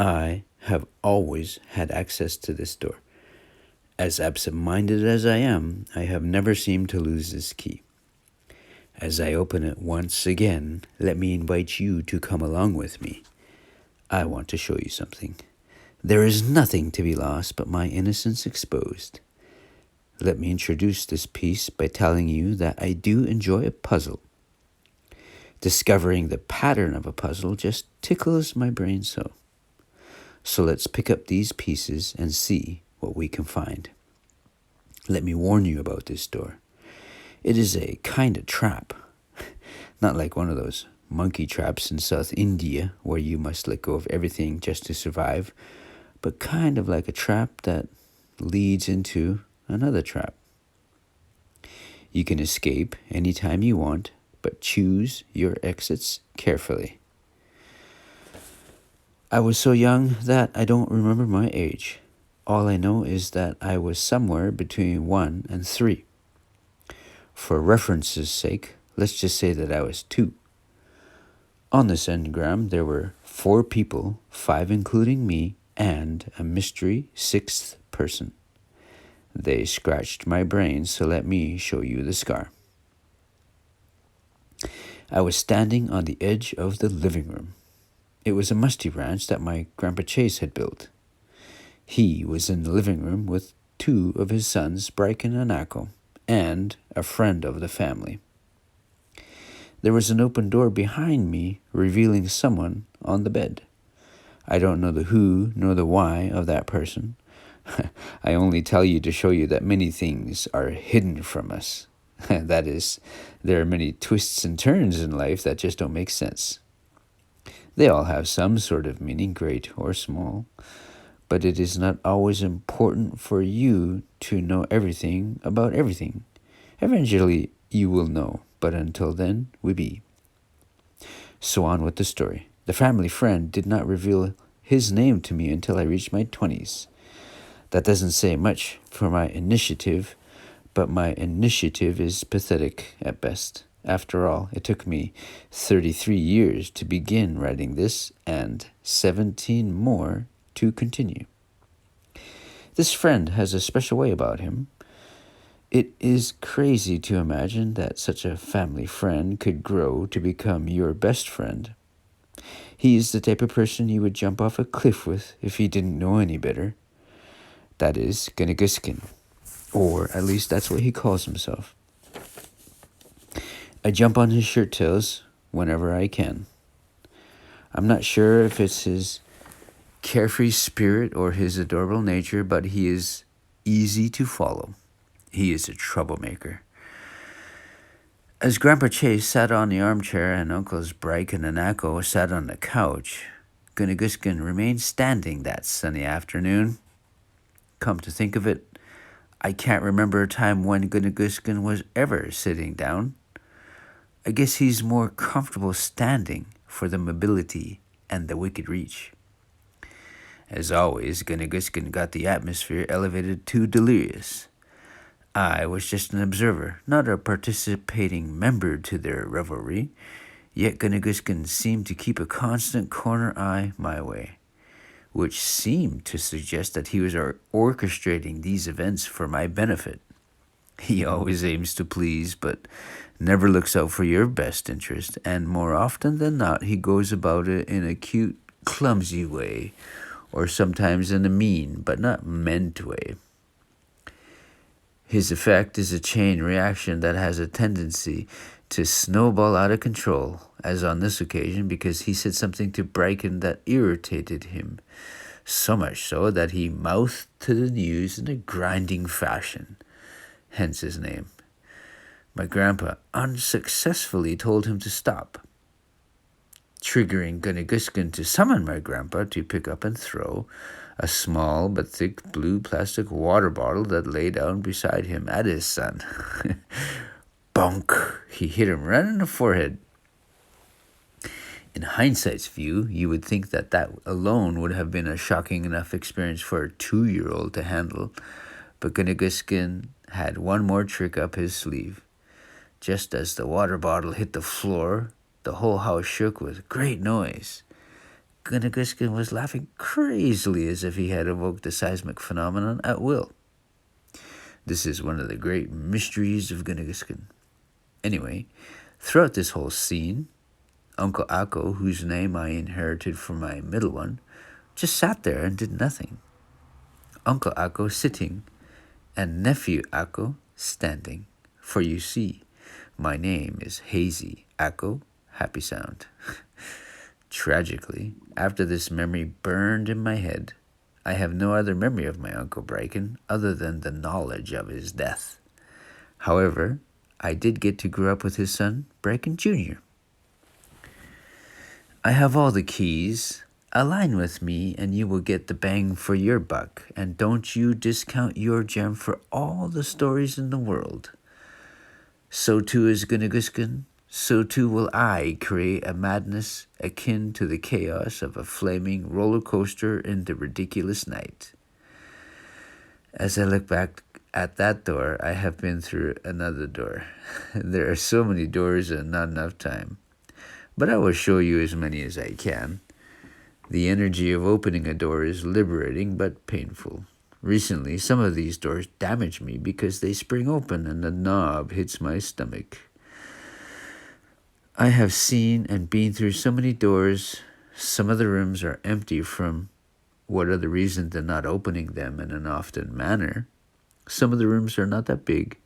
I have always had access to this door. As absent-minded as I am, I have never seemed to lose this key. As I open it once again, let me invite you to come along with me. I want to show you something. There is nothing to be lost but my innocence exposed. Let me introduce this piece by telling you that I do enjoy a puzzle. Discovering the pattern of a puzzle just tickles my brain so. So let's pick up these pieces and see what we can find. Let me warn you about this door. It is a kind of trap. Not like one of those monkey traps in South India where you must let go of everything just to survive, but kind of like a trap that leads into another trap. You can escape anytime you want, but choose your exits carefully. I was so young that I don't remember my age. All I know is that I was somewhere between 1 and 3. For reference's sake, let's just say that I was 2. On this engram, there were 4 people, 5 including me, and a mystery 6th person. They scratched my brain, so let me show you the scar. I was standing on the edge of the living room. It was a musty ranch that my Grandpa Chase had built. He was in the living room with 2 of his sons, Bryken and Akko, and a friend of the family. There was an open door behind me, revealing someone on the bed. I don't know the who nor the why of that person. I only tell you to show you that many things are hidden from us. That is, there are many twists and turns in life that just don't make sense. They all have some sort of meaning, great or small, but it is not always important for you to know everything about everything. Eventually, you will know, but until then, we be. So on with the story. The family friend did not reveal his name to me until I reached my 20s. That doesn't say much for my initiative, but my initiative is pathetic at best. After all, it took me 33 years to begin writing this and 17 more to continue. This friend has a special way about him. It is crazy to imagine that such a family friend could grow to become your best friend. He is the type of person you would jump off a cliff with if he didn't know any better. That is Gunaguskin, or at least that's what he calls himself. I jump on his shirt tails whenever I can. I'm not sure if it's his carefree spirit or his adorable nature, but he is easy to follow. He is a troublemaker. As Grandpa Chase sat on the armchair and Uncles Bryken and Akko sat on the couch, Gunaguskin remained standing that sunny afternoon. Come to think of it, I can't remember a time when Gunaguskin was ever sitting down. I guess he's more comfortable standing for the mobility and the wicked reach. As always, Gunaguskin got the atmosphere elevated to delirious. I was just an observer, not a participating member to their revelry, yet Gunaguskin seemed to keep a constant corner eye my way, which seemed to suggest that he was orchestrating these events for my benefit. He always aims to please, but never looks out for your best interest, and more often than not, he goes about it in a cute, clumsy way, or sometimes in a mean, but not meant way. His effect is a chain reaction that has a tendency to snowball out of control, as on this occasion, because he said something to Bryken that irritated him, so much so that he mouthed to the news in a grinding fashion, hence his name. My grandpa unsuccessfully told him to stop, triggering Gunaguskin to summon my grandpa to pick up and throw a small but thick blue plastic water bottle that lay down beside him at his son. Bonk! He hit him right in the forehead. In hindsight's view, you would think that alone would have been a shocking enough experience for a 2-year-old to handle, but Gunaguskin had one more trick up his sleeve. Just as the water bottle hit the floor, the whole house shook with great noise. Gunneguskin was laughing crazily as if he had evoked a seismic phenomenon at will. This is one of the great mysteries of Gunneguskin. Anyway, throughout this whole scene, Uncle Akko, whose name I inherited from my middle one, just sat there and did nothing. Uncle Akko sitting, and Nephew Akko standing. For you see, my name is Hazy Akko Happy Sound. Tragically, after this memory burned in my head, I have no other memory of my Uncle Bryken other than the knowledge of his death. However, I did get to grow up with his son, Bryken Jr. I have all the keys. Align with me and you will get the bang for your buck, and don't you discount your gem for all the stories in the world. So too is Gunneguskin, so too will I create a madness akin to the chaos of a flaming roller coaster in the ridiculous night. As I look back at that door, I have been through another door. There are so many doors and not enough time, but I will show you as many as I can. The energy of opening a door is liberating but painful. Recently, some of these doors damage me because they spring open and the knob hits my stomach. I have seen and been through so many doors. Some of the rooms are empty from what are the reasons they're not opening them in an often manner. Some of the rooms are not that big.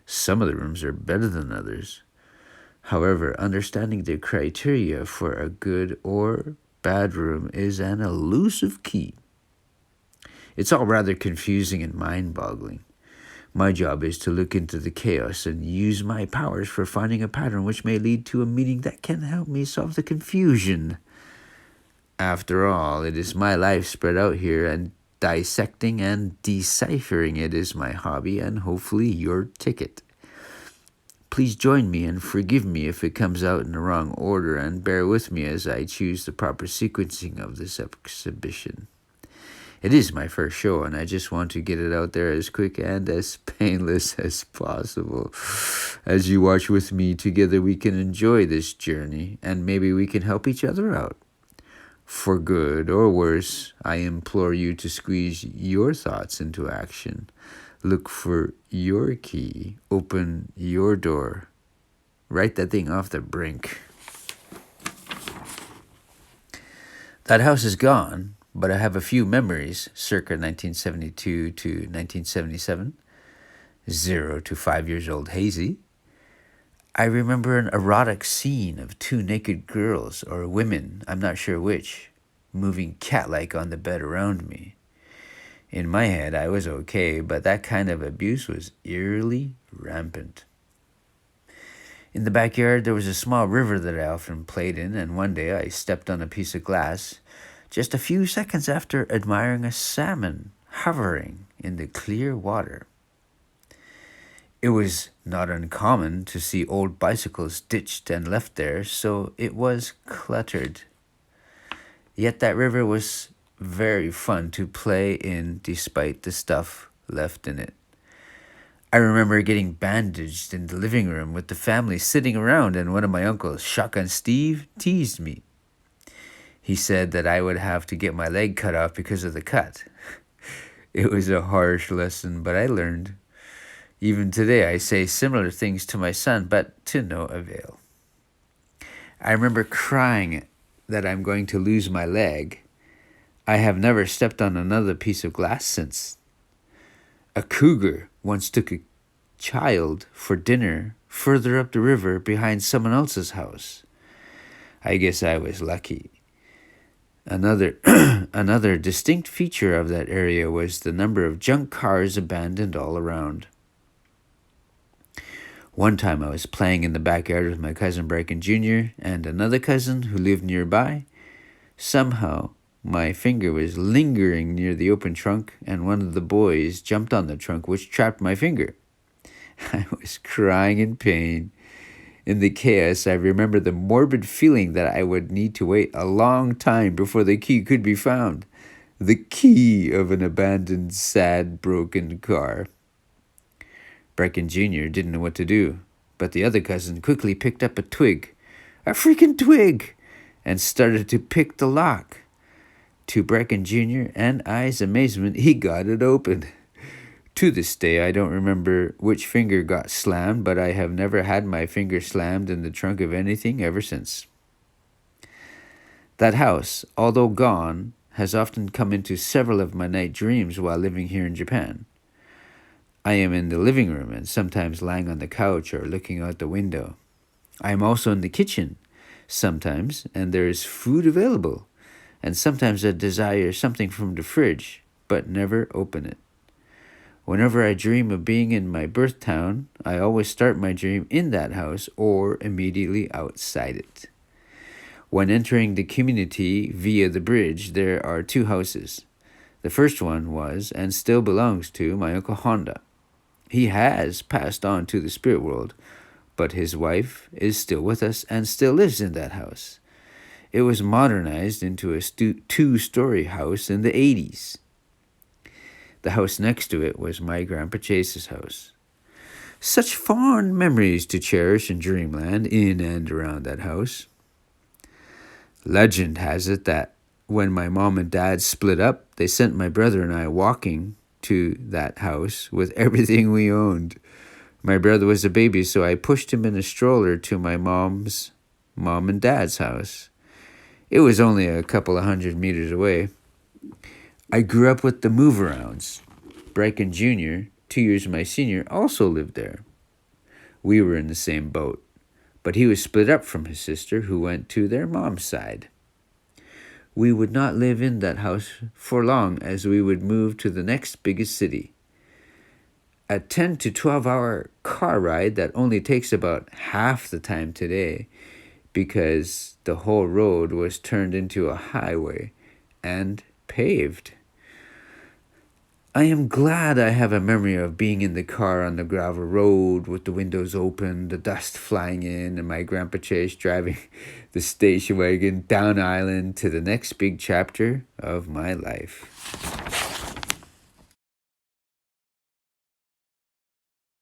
Some of the rooms are better than others. However, understanding the criteria for a good or bad room is an elusive key. It's all rather confusing and mind-boggling. My job is to look into the chaos and use my powers for finding a pattern which may lead to a meaning that can help me solve the confusion. After all, it is my life spread out here, and dissecting and deciphering it is my hobby and hopefully your ticket. Please join me and forgive me if it comes out in the wrong order, and bear with me as I choose the proper sequencing of this exhibition. It is my first show, and I just want to get it out there as quick and as painless as possible. As you watch with me, together we can enjoy this journey, and maybe we can help each other out. For good or worse, I implore you to squeeze your thoughts into action. Look for your key. Open your door. Write that thing off the brink. That house is gone, but I have a few memories circa 1972 to 1977. 0 to 5 years old Hazy. I remember an erotic scene of two naked girls or women, I'm not sure which, moving cat-like on the bed around me. In my head, I was okay, but that kind of abuse was eerily rampant. In the backyard, there was a small river that I often played in, and one day I stepped on a piece of glass just a few seconds after admiring a salmon hovering in the clear water. It was not uncommon to see old bicycles ditched and left there, so it was cluttered. Yet that river was very fun to play in despite the stuff left in it. I remember getting bandaged in the living room with the family sitting around, and one of my uncles, Shotgun Steve, teased me. He said that I would have to get my leg cut off because of the cut. It was a harsh lesson, but I learned. Even today I say similar things to my son, but to no avail. I remember crying that I'm going to lose my leg. I have never stepped on another piece of glass since. A cougar once took a child for dinner further up the river behind someone else's house. I guess I was lucky. Another distinct feature of that area was the number of junk cars abandoned all around. One time I was playing in the backyard with my cousin Bryken Jr. and another cousin who lived nearby. Somehow, my finger was lingering near the open trunk, and one of the boys jumped on the trunk, which trapped my finger. I was crying in pain. In the chaos, I remember the morbid feeling that I would need to wait a long time before the key could be found. The key of an abandoned, sad, broken car. Bryken Jr. didn't know what to do, but the other cousin quickly picked up a twig, a freaking twig, and started to pick the lock. To Breckin Jr. and I's amazement, he got it open. To this day, I don't remember which finger got slammed, but I have never had my finger slammed in the trunk of anything ever since. That house, although gone, has often come into several of my night dreams while living here in Japan. I am in the living room and sometimes lying on the couch or looking out the window. I am also in the kitchen sometimes, and there is food available, and sometimes I desire something from the fridge, but never open it. Whenever I dream of being in my birth town, I always start my dream in that house or immediately outside it. When entering the community via the bridge, there are 2 houses. The first one was, and still belongs to, my Uncle Honda. He has passed on to the spirit world, but his wife is still with us and still lives in that house. It was modernized into a 2-story house in the 80s. The house next to it was my Grandpa Chase's house. Such fond memories to cherish in dreamland in and around that house. Legend has it that when my mom and dad split up, they sent my brother and I walking to that house with everything we owned. My brother was a baby, so I pushed him in a stroller to my mom's mom and dad's house. It was only a couple of 100 meters away. I grew up with the move-arounds. Breckin Jr., 2 years my senior, also lived there. We were in the same boat, but he was split up from his sister, who went to their mom's side. We would not live in that house for long, as we would move to the next biggest city. A 10 to 12-hour car ride that only takes about half the time today, because the whole road was turned into a highway and paved. I am glad I have a memory of being in the car on the gravel road with the windows open, the dust flying in, and my Grandpa Chase driving the station wagon down island to the next big chapter of my life.